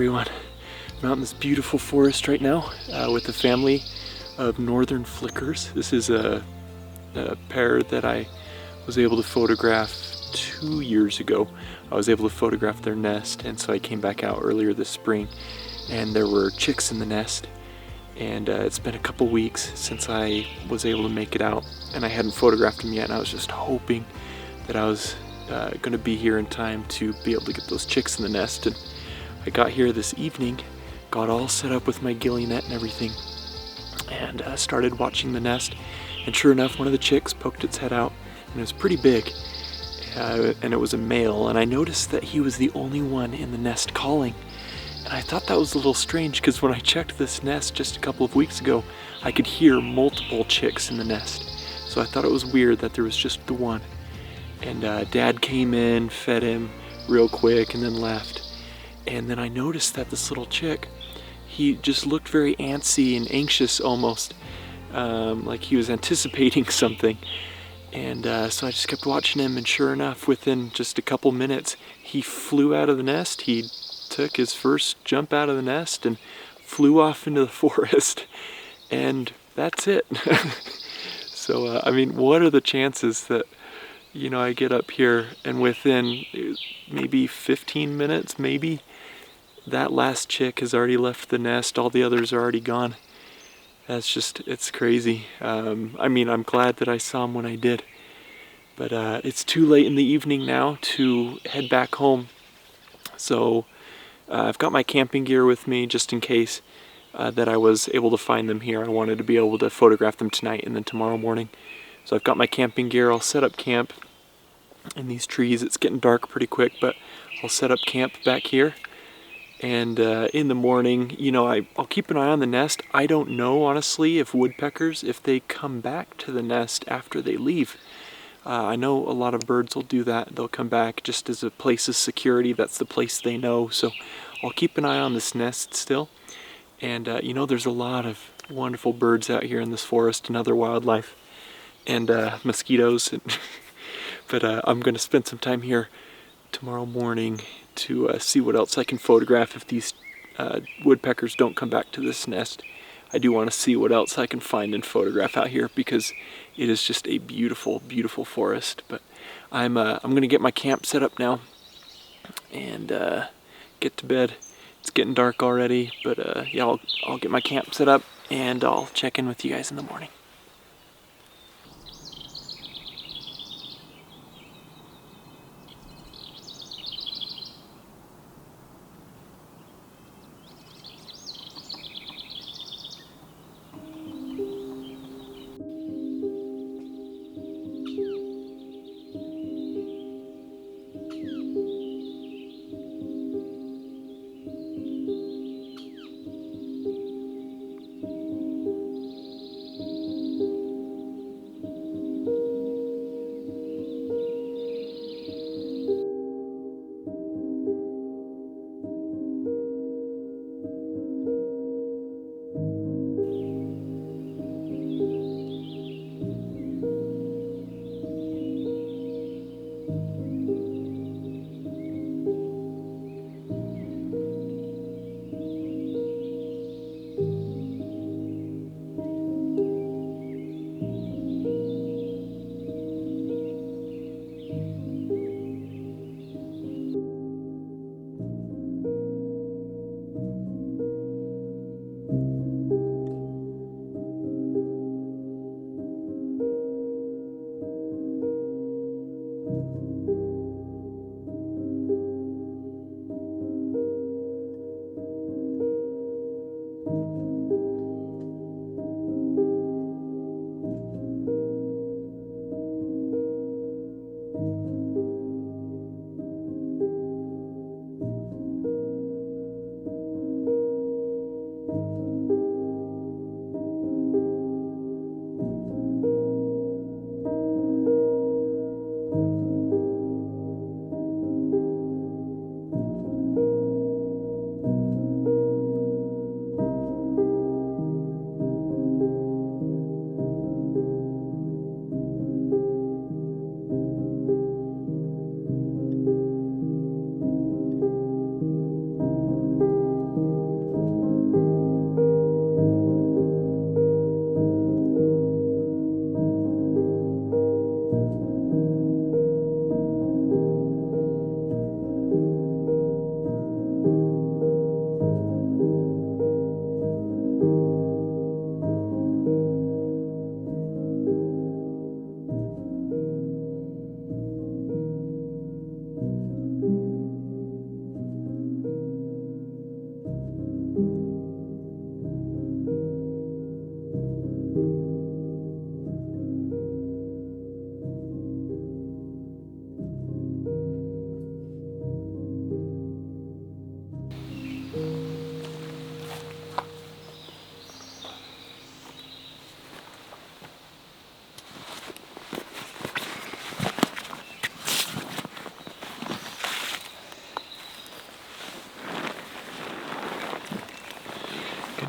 everyone. I'm out in this beautiful forest right now with a family of northern flickers. This is a pair that I was able to photograph 2 years ago. I was able to photograph their nest, and so I came back out earlier this spring and there were chicks in the nest, and it's been a couple weeks since I was able to make it out, and I hadn't photographed them yet, and I was just hoping that I was going to be here in time to be able to get those chicks in the nest. And I got here this evening, got all set up with my ghillie net and everything, and started watching the nest, and sure enough, one of the chicks poked its head out, and it was pretty big, and it was a male, and I noticed that he was the only one in the nest calling. And I thought that was a little strange, because when I checked this nest just a couple of weeks ago, I could hear multiple chicks in the nest. So I thought it was weird that there was just the one. And Dad came in, fed him real quick, and then left. And then I noticed that this little chick, he just looked very antsy and anxious almost, like he was anticipating something. And so I just kept watching him, and sure enough, within just a couple minutes, he flew out of the nest. He took his first jump out of the nest and flew off into the forest, and that's it. So I mean, what are the chances that, you know, I get up here and within maybe 15 minutes, maybe, that last chick has already left the nest, all the others are already gone. That's just, it's crazy. I mean, I'm glad that I saw them when I did, but it's too late in the evening now to head back home. So I've got my camping gear with me just in case that I was able to find them here. I wanted to be able to photograph them tonight and then tomorrow morning. So I've got my camping gear. I'll set up camp in these trees. It's getting dark pretty quick, but I'll set up camp back here. And in the morning, you know, I'll keep an eye on the nest. I don't know, honestly, if woodpeckers, if they come back to the nest after they leave. I know a lot of birds will do that. They'll come back just as a place of security. That's the place they know. So I'll keep an eye on this nest still. And you know, there's a lot of wonderful birds out here in this forest and other wildlife, and mosquitoes. But I'm going to spend some time here tomorrow morning to see what else I can photograph if these woodpeckers don't come back to this nest. I do want to see what else I can find and photograph out here, because it is just a beautiful, beautiful forest. But I'm going to get my camp set up now and get to bed. It's getting dark already, but yeah, I'll get my camp set up and I'll check in with you guys in the morning.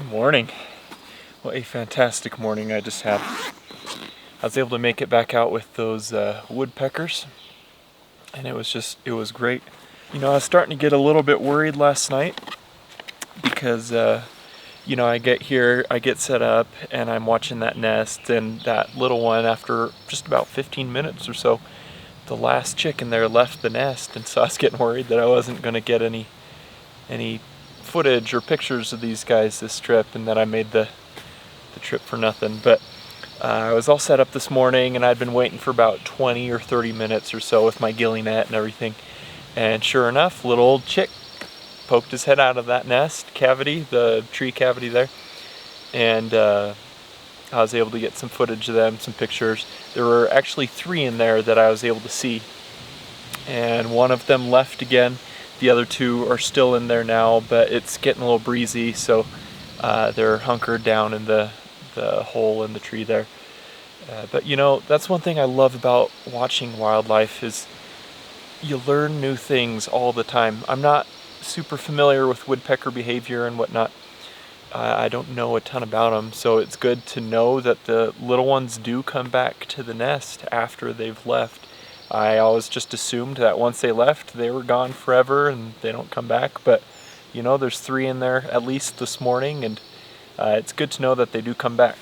Morning. What a fantastic morning I just had. I was able to make it back out with those woodpeckers, and it was great. You know, I was starting to get a little bit worried last night because you know, I get here, I get set up, and I'm watching that nest, and that little one, after just about 15 minutes or so, the last chicken there left the nest, and so I was getting worried that I wasn't going to get any footage or pictures of these guys this trip, and that I made the trip for nothing. But I was all set up this morning, and I'd been waiting for about 20 or 30 minutes or so with my ghillie net and everything, and sure enough, little old chick poked his head out of that nest cavity, the tree cavity there, and I was able to get some footage of them, some pictures. There were actually 3 in there that I was able to see, and one of them left again. The other 2 are still in there now, but it's getting a little breezy, so they're hunkered down in the hole in the tree there. But you know, that's one thing I love about watching wildlife, is you learn new things all the time. I'm not super familiar with woodpecker behavior and whatnot. I don't know a ton about them, so it's good to know that the little ones do come back to the nest after they've left. I always just assumed that once they left, they were gone forever and they don't come back, but you know, there's 3 in there at least this morning, and it's good to know that they do come back.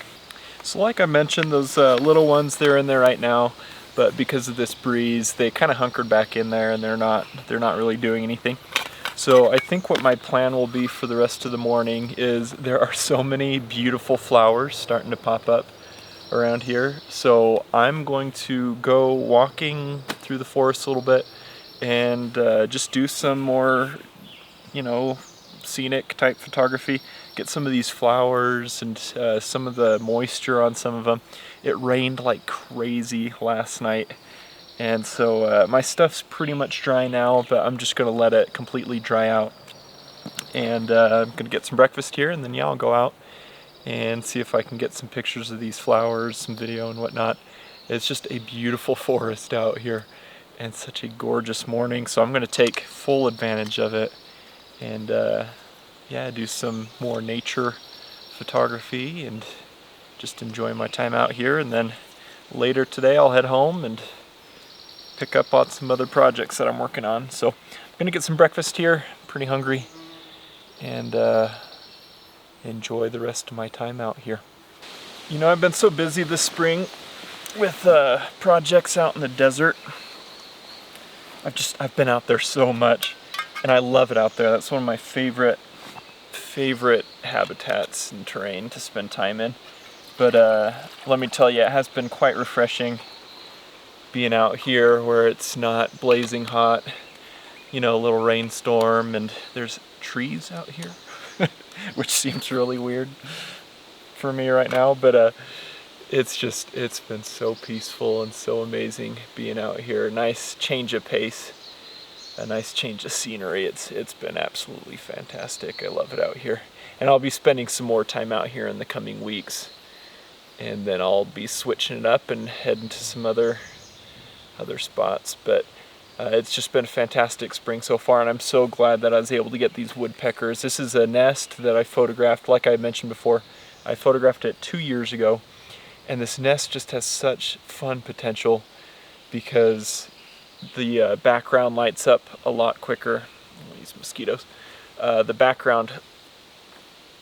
So like I mentioned, those little ones, they're in there right now, but because of this breeze, they kind of hunkered back in there, and they're not really doing anything. So I think what my plan will be for the rest of the morning is, there are so many beautiful flowers starting to pop up around here, so I'm going to go walking through the forest a little bit and just do some more, you know, scenic type photography, get some of these flowers and some of the moisture on some of them. It rained like crazy last night, and so my stuff's pretty much dry now, but I'm just gonna let it completely dry out, and I'm gonna get some breakfast here, and then yeah, I'll go out and see if I can get some pictures of these flowers, some video and whatnot. It's just a beautiful forest out here, and such a gorgeous morning, so I'm going to take full advantage of it, and yeah, do some more nature photography and just enjoy my time out here. And then later today I'll head home and pick up on some other projects that I'm working on. So I'm going to get some breakfast here, pretty hungry, and enjoy the rest of my time out here. You know, I've been so busy this spring with projects out in the desert. I've been out there so much, and I love it out there. That's one of my favorite habitats and terrain to spend time in. But let me tell you, it has been quite refreshing being out here where it's not blazing hot, you know, a little rainstorm, and there's trees out here. Which seems really weird for me right now, but it's been so peaceful and so amazing being out here. Nice change of pace, a nice change of scenery. It's been absolutely fantastic. I love it out here, and I'll be spending some more time out here in the coming weeks, and then I'll be switching it up and heading to some other spots. But it's just been a fantastic spring so far, and I'm so glad that I was able to get these woodpeckers. This is a nest that I photographed, like I mentioned before. I photographed it 2 years ago, and this nest just has such fun potential because the background lights up a lot quicker. These mosquitoes. The background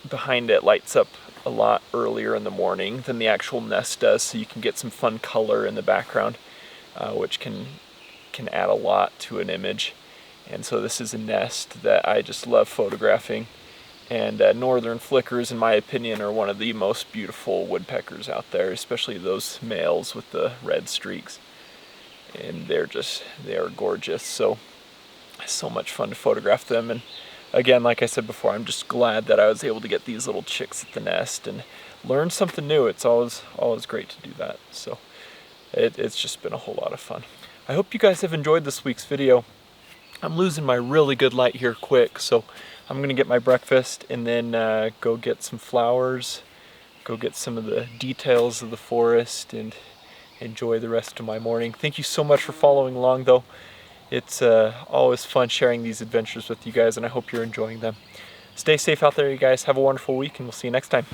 behind it lights up a lot earlier in the morning than the actual nest does, so you can get some fun color in the background, which can add a lot to an image. And so this is a nest that I just love photographing, and northern flickers, in my opinion, are one of the most beautiful woodpeckers out there, especially those males with the red streaks, and they are gorgeous. So much fun to photograph them. And again, like I said before, I'm just glad that I was able to get these little chicks at the nest and learn something new. It's always great to do that. So it's just been a whole lot of fun. I hope you guys have enjoyed this week's video. I'm losing my really good light here quick, so I'm gonna get my breakfast and then go get some flowers, go get some of the details of the forest, and enjoy the rest of my morning. Thank you so much for following along, though. It's always fun sharing these adventures with you guys, and I hope you're enjoying them. Stay safe out there, you guys. Have a wonderful week, and we'll see you next time.